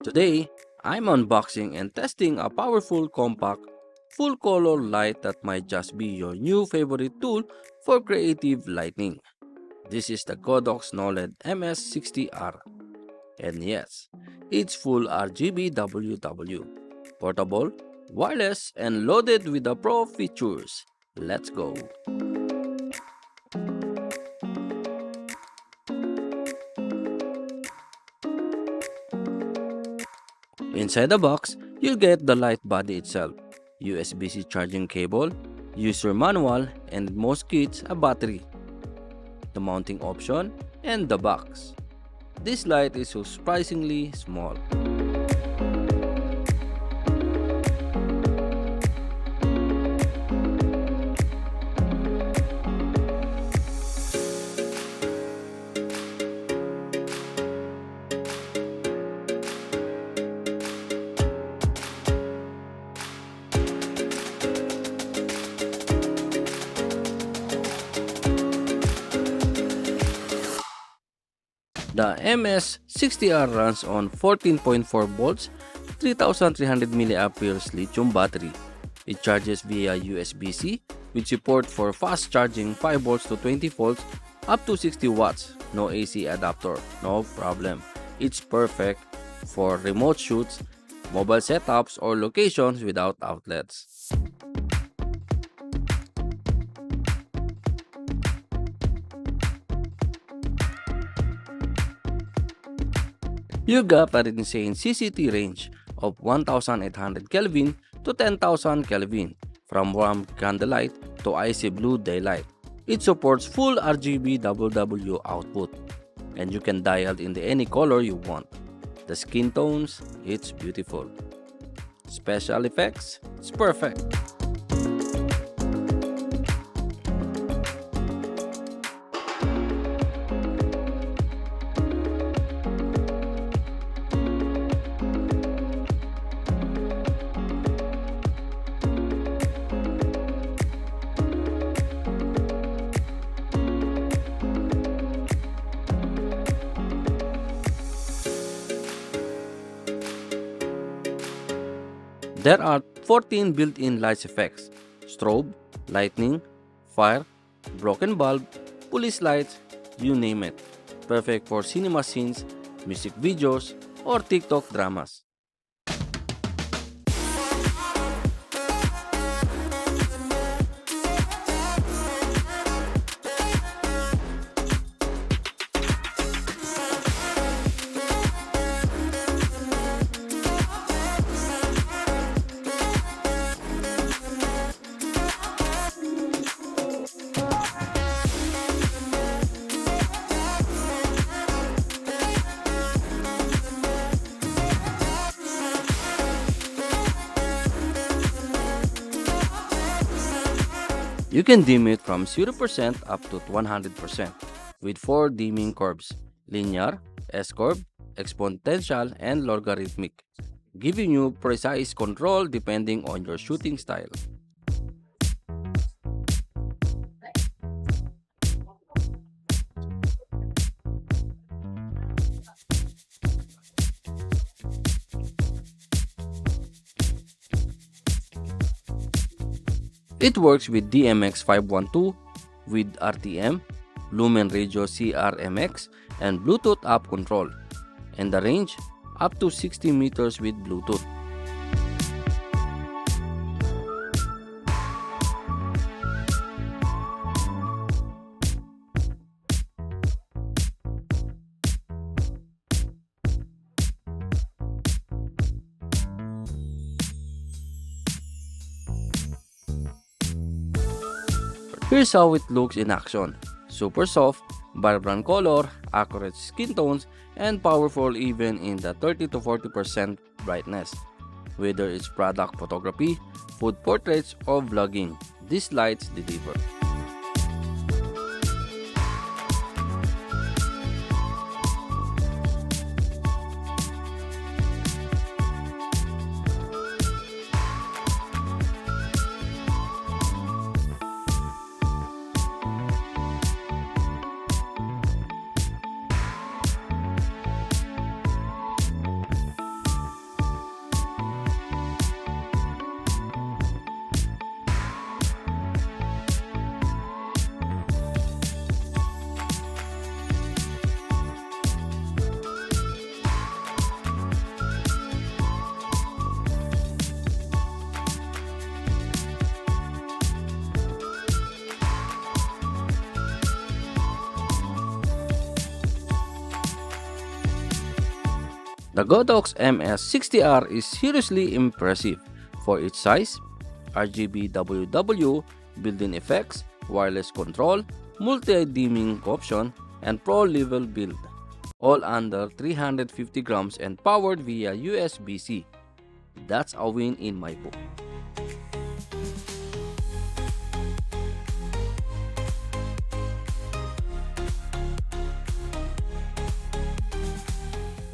Today, I'm unboxing and testing a powerful, compact, full-color light that might just be your new favorite tool for creative lighting. This is the Godox Knowled MS60R. And yes, it's full RGBWW, portable, wireless, and loaded with the pro features. Let's go! Inside the box, you'll get the light body itself, USB-C charging cable, user manual, and most kits a battery, the mounting option, and the box. This light is surprisingly small. The MS60R runs on 14.4 volts, 3300 mAh lithium battery. It charges via USB-C with support for fast charging 5 volts to 20 volts up to 60 watts. No AC adapter, no problem. It's perfect for remote shoots, mobile setups, or locations without outlets. You got an insane CCT range of 1800 Kelvin to 10,000 Kelvin, from warm candlelight to icy blue daylight. It supports full RGBWW output, and you can dial in any color you want. The skin tones, it's beautiful. Special effects, it's perfect. There are 14 built-in light effects: strobe, lightning, fire, broken bulb, police lights, you name it. Perfect for cinema scenes, music videos, or TikTok dramas. You can dim it from 0% up to 100% with 4 dimming curves: linear, S-curve, exponential, and logarithmic, giving you precise control depending on your shooting style. It works with DMX512, with RTM, Lumen Radio CRMX, and Bluetooth app control, and the range up to 60 meters with Bluetooth. Here's how it looks in action: super soft, vibrant color, accurate skin tones, and powerful even in the 30 to 40% brightness. Whether it's product photography, food portraits, or vlogging, these lights deliver. The Godox MS60R is seriously impressive for its size, RGBWW, built-in effects, wireless control, multi-dimming option, and pro-level build, all under 350 grams and powered via USB-C. That's a win in my book.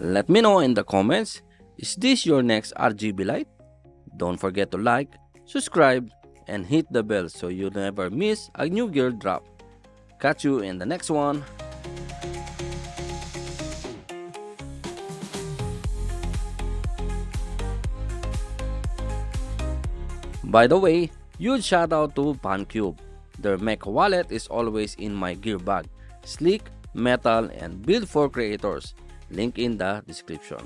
Let me know in the comments, is this your next RGB light? Don't forget to like, subscribe, and hit the bell so you never miss a new gear drop. Catch you in the next one. By the way, huge shout out to PanCube. Their mech wallet is always in my gear bag. Sleek, metal, and built for creators. Link in the description.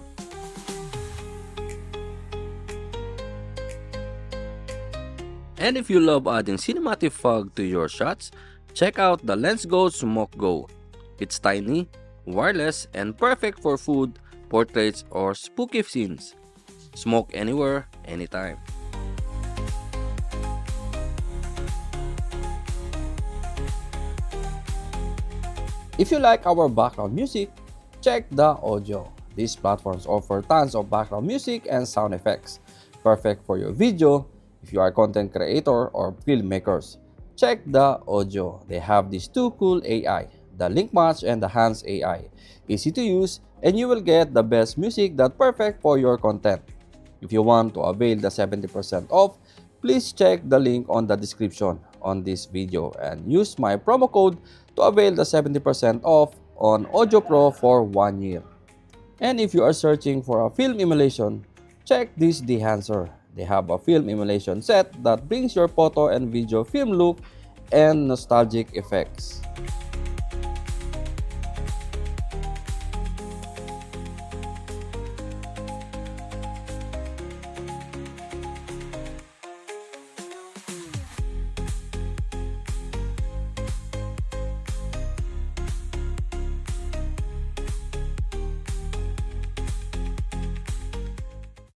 And if you love adding cinematic fog to your shots, check out the Lensgo Smoke Go. It's tiny, wireless, and perfect for food, portraits, or spooky scenes. Smoke anywhere, anytime. If you like our background music, check the audio. These platforms offer tons of background music and sound effects, perfect for your video if you are a content creator or filmmakers. Check the audio. They have these two cool AI, the Link Match and the Hands AI. Easy to use, and you will get the best music that's perfect for your content. If you want to avail the 70% off, please check the link on the description on this video and use my promo code to avail the 70% off on Audio Pro for 1 year. And if you are searching for a film emulation, check this Dehancer. They have a film emulation set that brings your photo and video film look and nostalgic effects.